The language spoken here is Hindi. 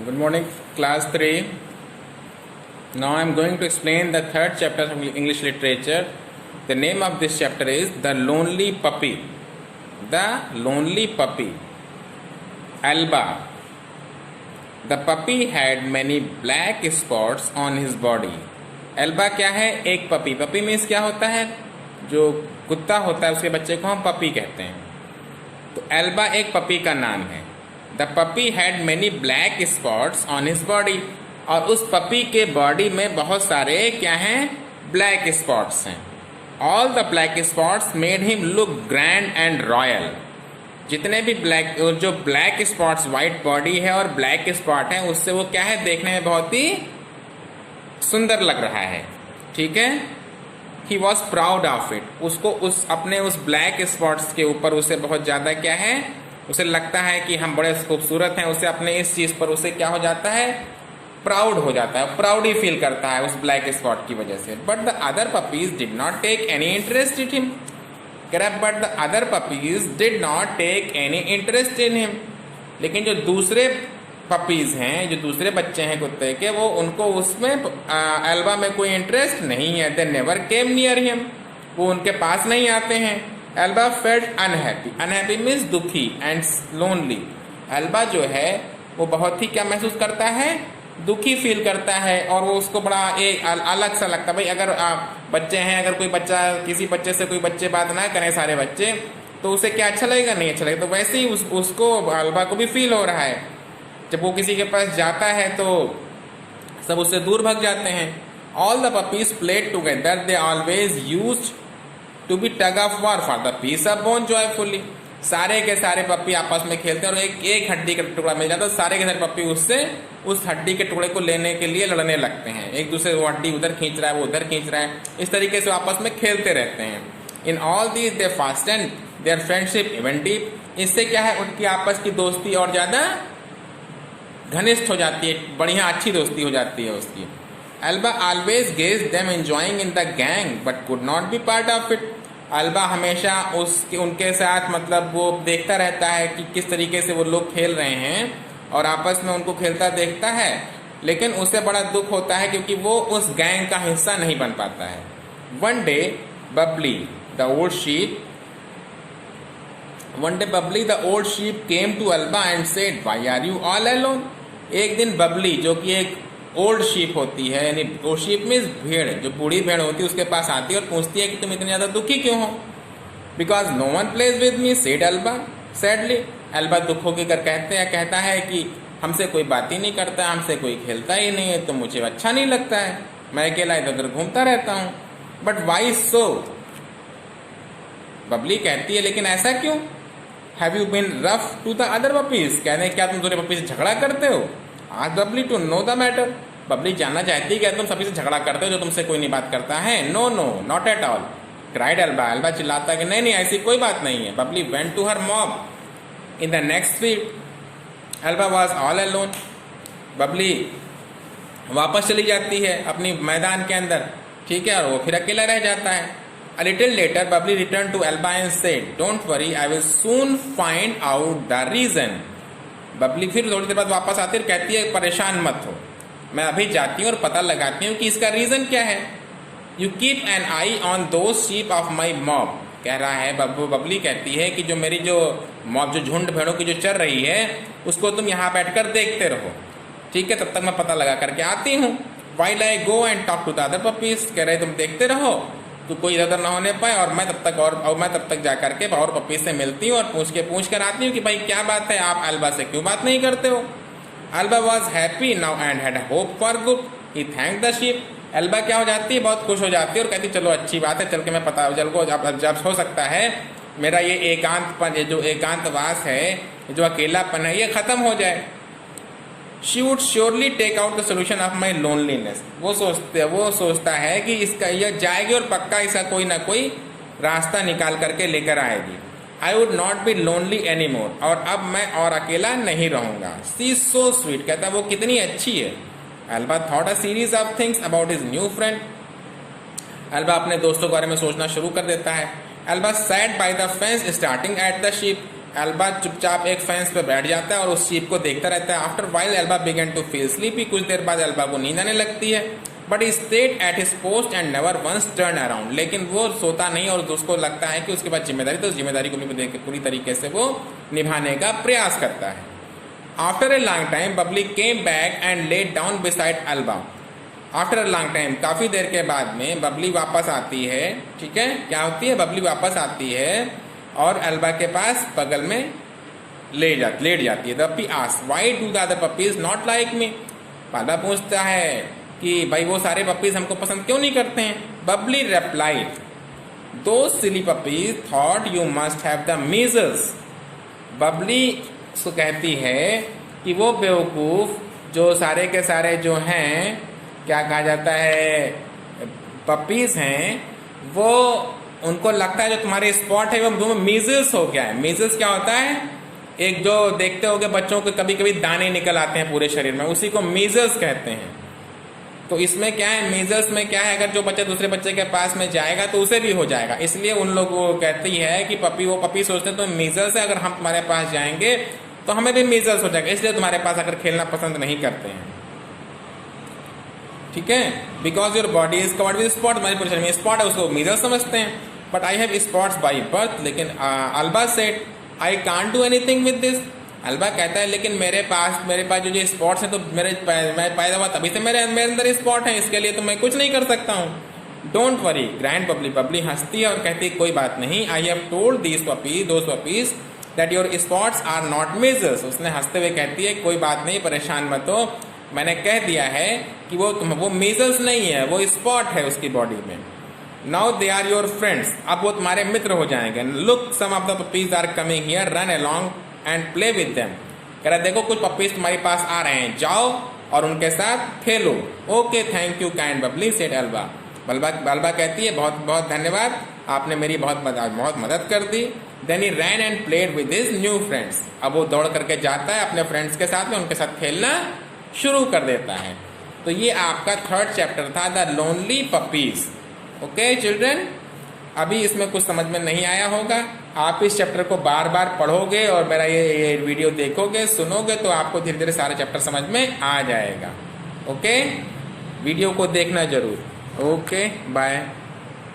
Good morning, class 3. Now I am going to explain the third chapter of English literature. The name of this chapter is The Lonely Puppy. The Lonely Puppy. Alba. The puppy had many black spots on his body. Alba क्या है? एक पपी. पपी मीन्स क्या होता है? जो कुत्ता होता है उसके बच्चे को हम पपी कहते हैं. तो एल्बा एक पपी का नाम है. The puppy had many black spots on his body. और उस पपी के बॉडी में बहुत सारे क्या हैं? ब्लैक स्पॉट्स हैं. All the black spots made him look grand and royal. जितने भी जो ब्लैक स्पॉट्स, वाइट बॉडी है और ब्लैक स्पॉट है, उससे वो क्या है? देखने में बहुत ही सुंदर लग रहा है. ठीक है. He was proud of it. उसको उस ब्लैक स्पॉट्स के ऊपर उसे बहुत ज़्यादा क्या है? उसे लगता है कि हम बड़े खूबसूरत हैं. उसे अपने इस चीज़ पर उसे क्या हो जाता है? प्राउड हो जाता है. प्राउड ही फील करता है उस ब्लैक स्पॉट की वजह से. But the other puppies did not take any interest in him. But the other puppies did not take any interest in him. लेकिन जो दूसरे पपीज हैं, जो दूसरे बच्चे हैं कुत्ते के, वो उनको उसमें एल्बा में कोई इंटरेस्ट नहीं है. They never came near him. वो उनके पास नहीं आते हैं. Elba felt unhappy. Unhappy means दुखी एंड लोनली. एल्बा जो है वो बहुत ही क्या महसूस करता है? दुखी फील करता है. और वो उसको बड़ा एक अलग सा लगता है. भाई अगर बच्चे हैं, अगर कोई बच्चा किसी बच्चे से कोई बच्चे बात ना करें, सारे बच्चे, तो उसे क्या अच्छा लगेगा? नहीं अच्छा लगेगा. तो वैसे ही उसको एल्बा को भी फील हो रहा है. जब वो किसी के पास जाता है तो सब उससे दूर भाग जाते हैं. All the puppies played together. They always used to be tug of war for the piece of bone joyfully. सारे के सारे पप्पी आपस में खेलते हैं और एक हड्डी का टुकड़ा मिल जाता है. सारे के सारे पप्पी उससे उस हड्डी के टुकड़े को लेने के लिए लड़ने लगते हैं. एक दूसरे वो हड्डी उधर खींच रहा है, वो उधर खींच रहा है. इस तरीके से आपस में खेलते रहते हैं. In all these they fastened their friendship even deep. इससे क्या है? उनकी आपस की दोस्ती और ज़्यादा घनिष्ठ हो जाती है. बढ़िया अच्छी दोस्ती हो जाती है उसकी. Elba always gauge them enjoying in the gang but could not be part of it. Elba हमेशा उनके साथ मतलब वो देखता रहता है कि किस तरीके से वो लोग खेल रहे हैं और आपस में उनको खेलता देखता है. लेकिन उसे बड़ा दुख होता है क्योंकि वो उस गैंग का हिस्सा नहीं बन पाता है. One day Babli the old sheep the old sheep came to Alba and said, "Why are you all alone?" एक दिन बबली, जो कि एक ओल्ड शीप होती है, यानी ओल्ड शीप मीन्स भेड़, जो बूढ़ी भेड़ होती है, उसके पास आती है और पूछती है कि तुम इतने ज़्यादा दुखी क्यों हो? Because no one plays with me said Elba sadly. Elba दुख होकर कहता है कि हमसे कोई बात ही नहीं करता, हमसे कोई खेलता ही नहीं है, तो मुझे अच्छा नहीं लगता है. मैं अकेला इधर उधर घूमता रहता हूँ. बट वाई सो? बबली कहती है लेकिन ऐसा क्यों? Have you been rough to the other puppies. कहते हैं क्या तुम दूसरे पपी से झगड़ा करते हो? आज Bubbly to know the matter. Bubbly जानना चाहती है क्या तुम सभी से झगड़ा करते हो जो तुमसे कोई नहीं बात करता है? No no not at all. Cried Elba. Elba चिल्लाता है कि नहीं नहीं ऐसी कोई बात नहीं है. Bubbly went to her mob in the next street. Elba was all alone. Bubbly वापस चली जाती है अपनी मैदान के अंदर. ठीक है. और वो फिर अकेला रह जाता है. A little later, Bubbly returned to Alba and said, "Don't worry, I will soon find out the reason." Babli फिर थोड़ी देर बाद वापस आती है और कहती है परेशान मत हो, मैं अभी जाती हूँ और पता लगाती हूँ कि इसका रीज़न क्या है. You keep an eye on those sheep of my mob. कह रहा है बबली कहती है कि जो मेरी जो मॉब, जो झुंड भेड़ों की जो चल रही है, उसको तुम यहाँ बैठकर देखते रहो. ठीक है. तब तक मैं पता लगा करके आती हूँ. While I go and talk to the other puppies. कह रहे तुम देखते रहो तो कोई इधर ना होने पाए और मैं तब तक जा करके और पपी से मिलती हूँ और पूछ कर आती हूँ कि भाई क्या बात है, आप एल्बा से क्यों बात नहीं करते हो? Elba was happy now and had hope for good. He thank the sheep. Elba क्या हो जाती है? बहुत खुश हो जाती है और कहती चलो अच्छी बात है, चल के मैं पता चल को जब हो सकता है मेरा ये एकांतपन, जो एकांतवास है, जो अकेलापन है, ये ख़त्म हो जाए. She would surely take out the solution of my loneliness. वो सोचता है कि इसका यह जाएगी और पक्का इसका कोई ना कोई रास्ता निकाल करके लेकर आएगी. I would not be lonely anymore. और अब मैं और अकेला नहीं रहूँगा. She is so sweet. कहता है वो कितनी अच्छी है. Alba thought a series of things about his new friend. Alba अपने दोस्तों के बारे में सोचना शुरू कर देता है. Alba sat by the fence starting at the sheep. Elba चुपचाप एक फेंस पे बैठ जाता है और उस शीप को देखता रहता है। After while Elba began to feel sleepy, कुछ देर बाद एल्बा को नींद आने लगती है। But he stayed at his post and never once turn around, लेकिन वो सोता नहीं और उसको लगता है कि उसके पास जिम्मेदारी, तो उस जिम्मेदारी को भी पूरी तरीके से वो निभाने का प्रयास करता है। After a long time Babli came back and let down beside Elba. After a long time, काफ़ी देर के बाद में बबली वापस आती है। ठीक है, क्या होती है, बबली वापस आती है और एल्बा के पास बगल में लेट जाती है। The puppy asks why do the other puppies not like me. Elba पूछता है कि भाई वो सारे पपीज हमको पसंद क्यों नहीं करते हैं। Babli replied those silly puppies thought you must have the measles. Babli उसको कहती है कि वो बेवकूफ़ जो सारे के सारे जो हैं, क्या कहा जाता है, पपीज हैं, वो उनको लगता है जो तुम्हारे स्पॉट है वो मीजल्स हो गया है। मीजल्स क्या होता है, एक जो देखते होगे बच्चों के कभी कभी दाने निकल आते हैं पूरे शरीर में, उसी को मीजल्स कहते हैं। तो इसमें क्या है, मीजल्स में क्या है, अगर जो बच्चा दूसरे बच्चे के पास में जाएगा तो उसे भी हो जाएगा। इसलिए उन लोग वो कहती है कि वो पपी सोचते हैं तो मीजल्स है, अगर हम तुम्हारे पास जाएंगे तो हमें भी मीजल्स हो जाएगा, इसलिए तुम्हारे पास आकर खेलना पसंद नहीं करते हैं। ठीक है, because your body is covered with spot, हमारे पूरे शरीर में स्पॉट है, उसको मीजल्स समझते हैं। But I have spots by birth, लेकिन Alba said I can't do anything with this. Alba कहता है लेकिन मेरे पास जो स्पॉट्स हैं तो मैं पैदा हुआ तभी से मेरे अंदर स्पॉट है, इसके लिए तो मैं कुछ नहीं कर सकता हूँ। Don't worry grand Bubbly. Bubbly हंसती है और कहती है कोई बात नहीं, I have told these puppies that your spots are not measles. उसने हंसते हुए कहती है कोई बात नहीं, परेशान मत हो, मैंने कह दिया है कि वो मीजल्स नहीं है, वो स्पॉट है उसकी बॉडी में। Now they are your friends, अब वो तुम्हारे मित्र हो जाएंगे। Look some of the puppies are coming here, run along and play with them. कह रहा देखो कुछ पपीज तुम्हारे पास आ रहे हैं, जाओ और उनके साथ खेलो। Okay thank you kind bubbly said Elba. बल्बा कहती है बहुत बहुत धन्यवाद, आपने मेरी बहुत मदद कर दी। Then he ran and played with his new friends. अब वो दौड़ करके जाता है अपने फ्रेंड्स के साथ में, उनके साथ खेलना शुरू कर देता है। तो ये आपका थर्ड चैप्टर था, the lonely puppies. Okay children, अभी इसमें कुछ समझ में नहीं आया होगा, आप इस चैप्टर को बार बार पढ़ोगे और मेरा ये वीडियो देखोगे, सुनोगे, तो आपको धीरे धीरे सारे चैप्टर समझ में आ जाएगा। ओके, वीडियो को देखना जरूर। Okay bye.